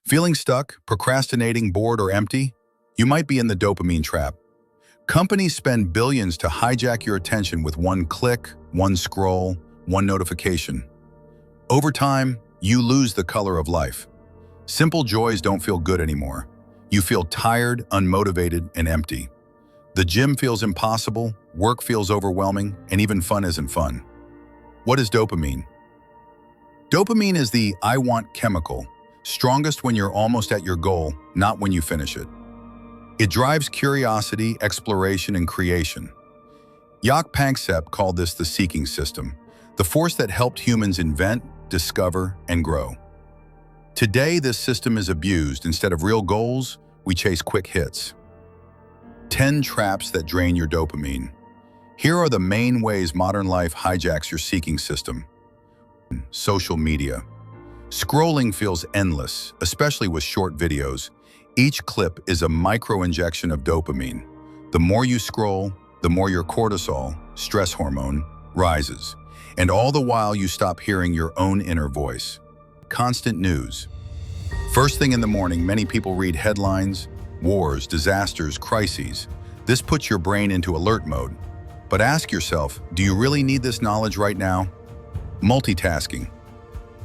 Feeling stuck, procrastinating, bored, or empty? You might be in the dopamine trap. Companies spend billions to hijack your attention with one click, one scroll, one notification. Over time, you lose the color of life. Simple joys don't feel good anymore. You feel tired, unmotivated, and empty. The gym feels impossible, work feels overwhelming, and even fun isn't fun. What is dopamine? Dopamine is the I want chemical, strongest when you're almost at your goal, not when you finish it. It drives curiosity, exploration, and creation. Jaak Panksepp called this the seeking system, the force that helped humans invent, discover, and grow. Today, this system is abused. Instead of real goals, we chase quick hits. 10 traps that drain your dopamine. Here are the main ways modern life hijacks your seeking system. Social media. Scrolling feels endless, especially with short videos. Each clip is a micro-injection of dopamine. The more you scroll, the more your cortisol, stress hormone, rises. And all the while you stop hearing your own inner voice. Constant news. First thing in the morning, many people read headlines, wars, disasters, crises. This puts your brain into alert mode. But ask yourself, do you really need this knowledge right now? Multitasking.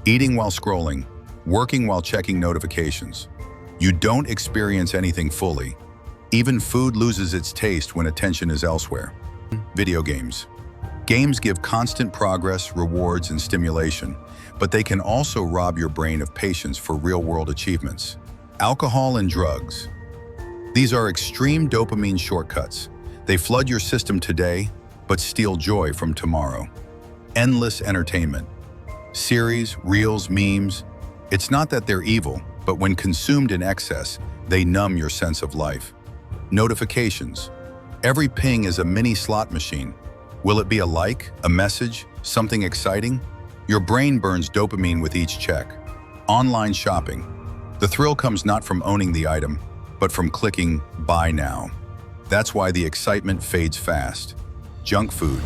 Eating while scrolling, working while checking notifications. You don't experience anything fully. Even food loses its taste when attention is elsewhere. Video games. Games give constant progress, rewards, and stimulation, but they can also rob your brain of patience for real-world achievements. Alcohol and drugs. These are extreme dopamine shortcuts. They flood your system today, but steal joy from tomorrow. Endless entertainment. Series, reels, memes. It's not that they're evil, but when consumed in excess, they numb your sense of life. Notifications. Every ping is a mini slot machine. Will it be a like, a message, something exciting? Your brain burns dopamine with each check. Online shopping. The thrill comes not from owning the item, but from clicking buy now. That's why the excitement fades fast. Junk food.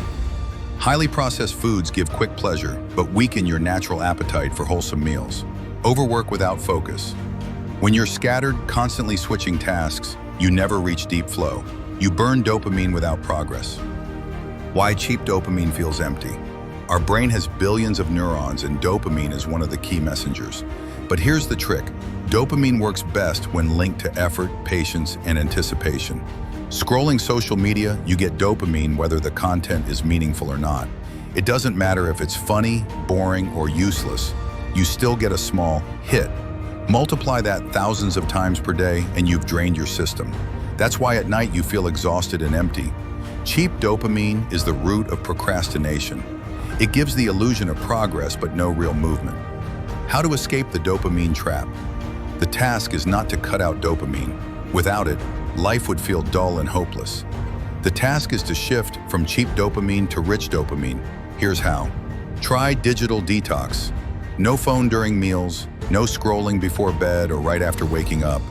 Highly processed foods give quick pleasure, but weaken your natural appetite for wholesome meals. Overwork without focus. When you're scattered, constantly switching tasks, you never reach deep flow. You burn dopamine without progress. Why cheap dopamine feels empty. Our brain has billions of neurons, and dopamine is one of the key messengers. But here's the trick. Dopamine works best when linked to effort, patience, and anticipation. Scrolling social media, you get dopamine whether the content is meaningful or not. It doesn't matter if it's funny, boring, or useless. You still get a small hit. Multiply that thousands of times per day and you've drained your system. That's why at night you feel exhausted and empty. Cheap dopamine is the root of procrastination. It gives the illusion of progress but no real movement. How to escape the dopamine trap? The task is not to cut out dopamine. Without it, life would feel dull and hopeless. The task is to shift from cheap dopamine to rich dopamine. Here's how. Try digital detox. No phone during meals, no scrolling before bed or right after waking up.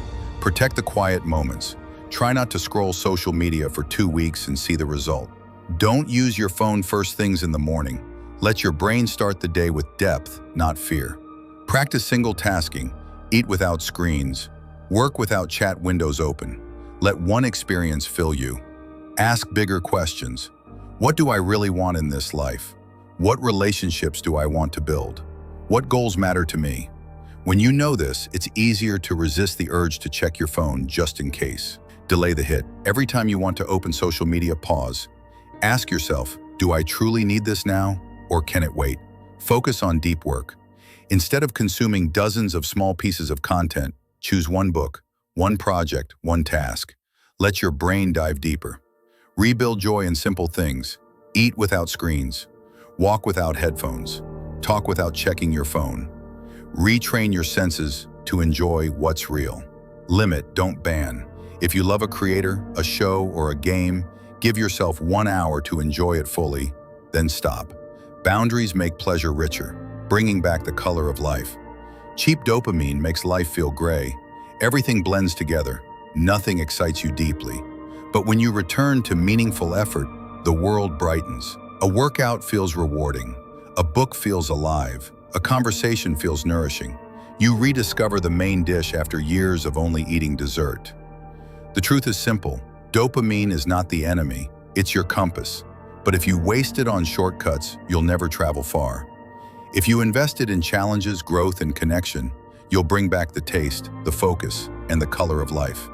Protect the quiet moments. Try not to scroll social media for 2 weeks and see the result. Don't use your phone first things in the morning. Let your brain start the day with depth, not fear. Practice single tasking. Eat without screens. Work without chat windows open. Let one experience fill you. Ask bigger questions. What do I really want in this life? What relationships do I want to build? What goals matter to me? When you know this, it's easier to resist the urge to check your phone just in case. Delay the hit. Every time you want to open social media, pause. Ask yourself, do I truly need this now, or can it wait? Focus on deep work. Instead of consuming dozens of small pieces of content, choose one book, one project, one task. Let your brain dive deeper. Rebuild joy in simple things. Eat without screens. Walk without headphones. Talk without checking your phone. Retrain your senses to enjoy what's real. Limit, don't ban. If you love a creator, a show, or a game, give yourself 1 hour to enjoy it fully, then stop. Boundaries make pleasure richer, bringing back the color of life. Cheap dopamine makes life feel gray. Everything blends together. Nothing excites you deeply. But when you return to meaningful effort, the world brightens. A workout feels rewarding. A book feels alive. A conversation feels nourishing. You rediscover the main dish after years of only eating dessert. The truth is simple. Dopamine is not the enemy, it's your compass. But if you waste it on shortcuts, you'll never travel far. If you invest it in challenges, growth, and connection, you'll bring back the taste, the focus, and the color of life.